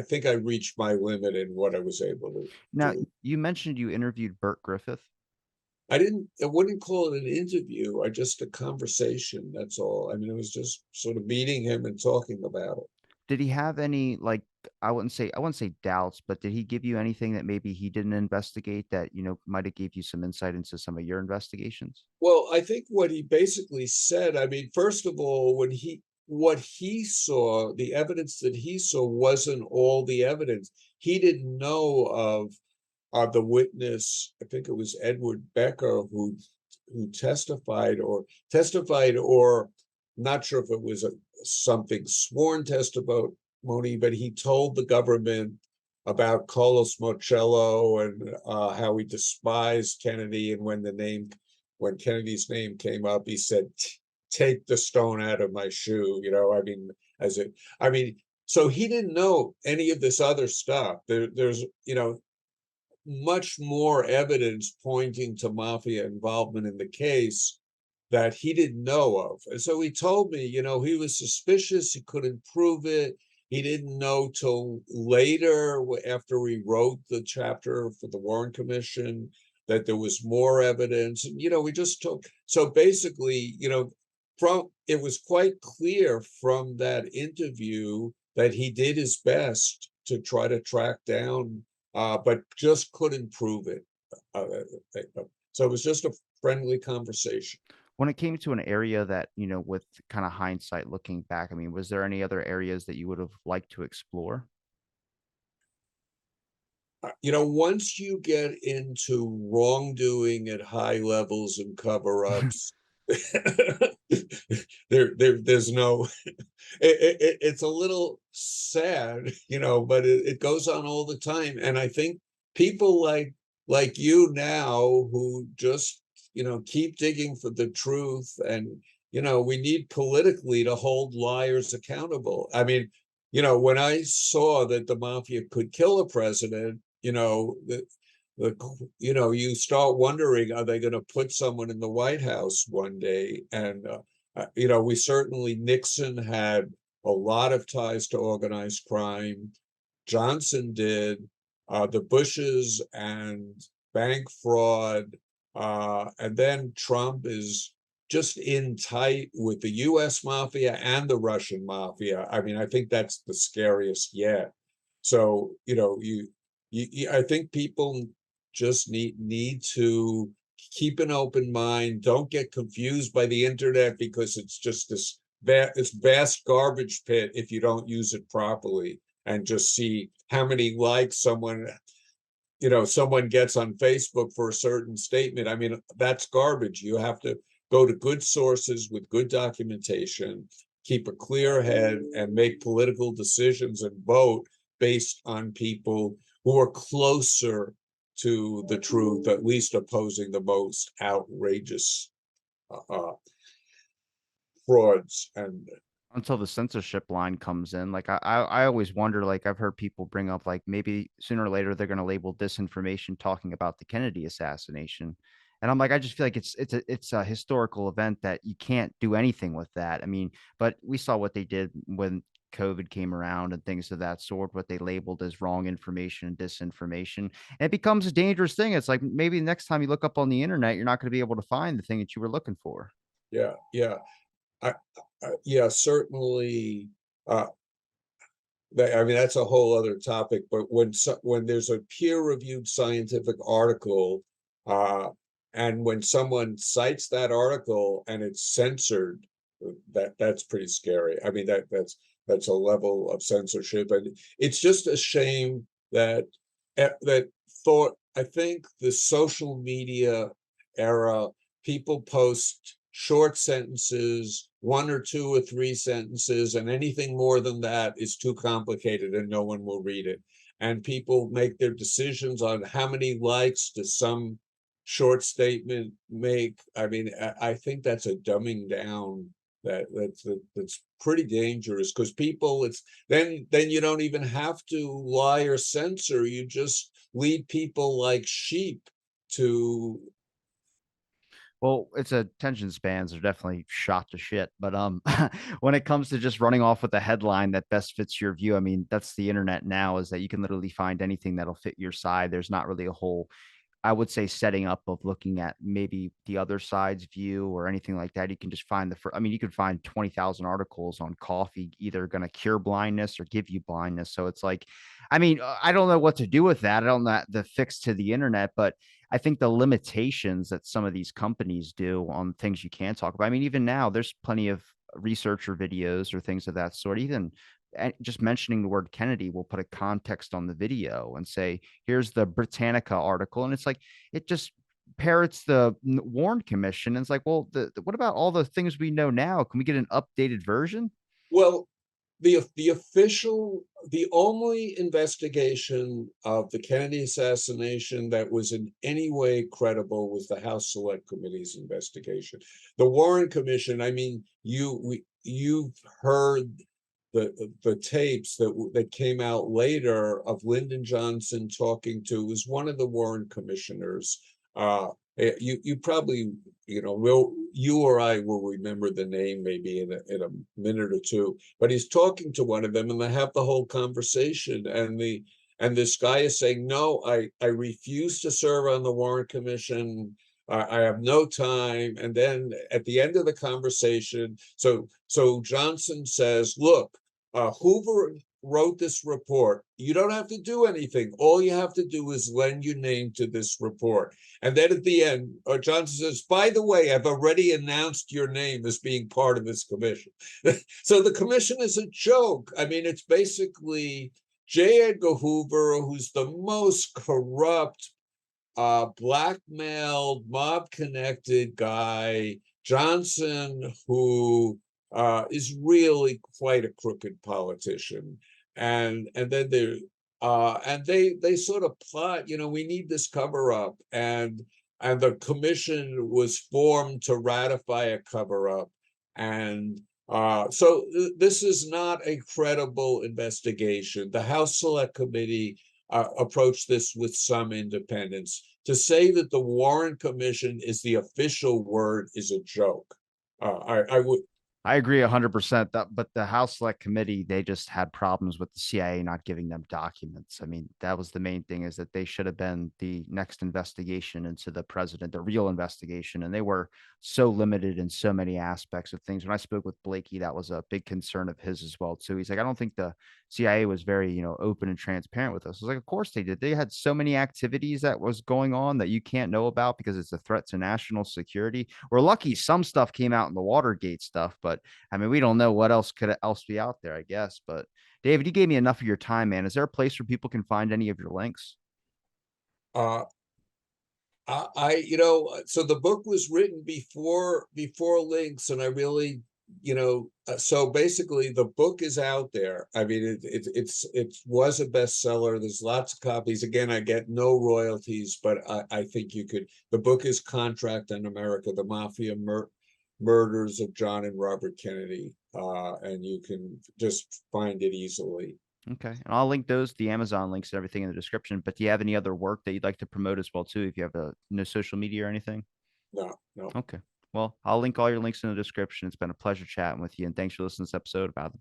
think I reached my limit in what I was able to Now, do. you mentioned you interviewed Burt Griffith. I wouldn't call it an interview. I just a conversation. That's all. I mean, it was just sort of meeting him and talking about it. Did he have any like I wouldn't say doubts, but did he give you anything that maybe he didn't investigate that, might have gave you some insight into some of your investigations? Well, I think what he basically said, I mean, first of all, what he saw, the evidence that he saw wasn't all the evidence. He didn't know of the witness, I think it was Edward Becker, who testified, or not sure if it was something sworn testimony, but he told the government about Carlos Marcello and how he despised Kennedy, and when Kennedy's name came up, he said, "Take the stone out of my shoe." I mean, as it, I mean, so he didn't know any of this other stuff. There's, much more evidence pointing to mafia involvement in the case that he didn't know of. And so he told me, he was suspicious, he couldn't prove it. He didn't know till later, after we wrote the chapter for the Warren Commission, that there was more evidence. And, we just took, so basically, it was quite clear from that interview that he did his best to try to track down, but just couldn't prove it. Uh, so it was just a friendly conversation. When it came to an area that, with kind of hindsight looking back, I mean, was there any other areas that you would have liked to explore? Once you get into wrongdoing at high levels and cover-ups, there's no. It's a little sad, but it goes on all the time. And I think people like you now, who just keep digging for the truth, and we need politically to hold liars accountable. I mean, when I saw that the mafia could kill a president, you start wondering, are they going to put someone in the White House one day? And we certainly, Nixon had a lot of ties to organized crime. Johnson did, the Bushes and bank fraud, and then Trump is just in tight with the U.S. mafia and the Russian mafia. I mean, I think that's the scariest yet. So, I think people just need to keep an open mind. Don't get confused by the internet, because it's just this this vast garbage pit if you don't use it properly, and just see how many likes someone gets on Facebook for a certain statement. I mean, that's garbage. You have to go to good sources with good documentation, keep a clear head, and make political decisions and vote based on people who are closer to the truth, at least opposing the most outrageous uh, frauds. And Until the censorship line comes in. Like I always wonder, like I've heard people bring up like maybe sooner or later they're gonna label disinformation talking about the Kennedy assassination. And I'm like, I just feel like it's a historical event that you can't do anything with that. I mean, but we saw what they did when COVID came around and things of that sort, what they labeled as wrong information and disinformation. And it becomes a dangerous thing. It's like maybe next time you look up on the internet, you're not going to be able to find the thing that you were looking for. yeah, yeah, I, yeah, certainly. Uh, I mean, that's a whole other topic. But when there's a peer-reviewed scientific article, uh, and when someone cites that article and it's censored, that's pretty scary. I mean, that's a level of censorship, and it's just a shame that that thought. I think the social media era, people post short sentences, one or two or three sentences, and anything more than that is too complicated and no one will read it. And people make their decisions on how many likes does some short statement make. I mean, I think that's a dumbing down that's pretty dangerous, because people, it's then you don't even have to lie or censor. You just lead people like sheep to. Well, it's attention spans are definitely shot to shit. But when it comes to just running off with a headline that best fits your view, I mean, that's the internet now, is that you can literally find anything that'll fit your side. There's not really a whole, I would say, setting up of looking at maybe the other side's view or anything like that. You can just find I mean, you could find 20,000 articles on coffee, either going to cure blindness or give you blindness. So it's like, I mean, I don't know what to do with that. I don't know the fix to the internet, but I think the limitations that some of these companies do on things you can talk about. I mean, even now, there's plenty of researcher videos or things of that sort. Even just mentioning the word Kennedy will put a context on the video and say, here's the Britannica article. And it's like, it just parrots the Warren Commission. And it's like, well, what about all the things we know now? Can we get an updated version? Well, the only investigation of the Kennedy assassination that was in any way credible was the House Select Committee's investigation. The Warren Commission, I mean, you've heard the tapes that came out later of Lyndon Johnson talking to, was one of the Warren commissioners. You probably, you or I will remember the name maybe in a minute or two, but he's talking to one of them and they have the whole conversation, and this guy is saying, no, I refuse to serve on the Warren Commission. I have no time. And then at the end of the conversation, so Johnson says, look, Hoover wrote this report. You don't have to do anything. All you have to do is lend your name to this report. And then at the end, Johnson says, by the way, I've already announced your name as being part of this commission. So the commission is a joke. I mean, it's basically J. Edgar Hoover, who's the most corrupt, blackmailed, mob connected guy. Johnson, who is really quite a crooked politician. And then they sort of plot, we need this cover up, and the commission was formed to ratify a cover up. And so this is not a credible investigation. The House Select Committee approached this with some independence. To say that the Warren Commission is the official word is a joke. I would. I agree 100%. But the House Select Committee, they just had problems with the CIA not giving them documents. I mean, that was the main thing, is that they should have been the next investigation into the president, the real investigation. And they were so limited in so many aspects of things. When I spoke with Blakey, that was a big concern of his as well, too. He's like, I don't think the CIA was very, open and transparent with us. I was like, of course they did. They had so many activities that was going on that you can't know about because it's a threat to national security. We're lucky some stuff came out in the Watergate stuff, but I mean, we don't know what else be out there, I guess. But David, you gave me enough of your time, man. Is there a place where people can find any of your links? Uh, so the book was written before links, and I really, so basically the book is out there. I mean, it was a bestseller. There's lots of copies. Again, I get no royalties, but I think you could. The book is Contract on America: The Mafia Murders of John and Robert Kennedy, and you can just find it easily. Okay. And I'll link those, the Amazon links and everything in the description. But do you have any other work that you'd like to promote as well, too, if you have no social media or anything? No, no. Okay. Well, I'll link all your links in the description. It's been a pleasure chatting with you. And thanks for listening to this episode about the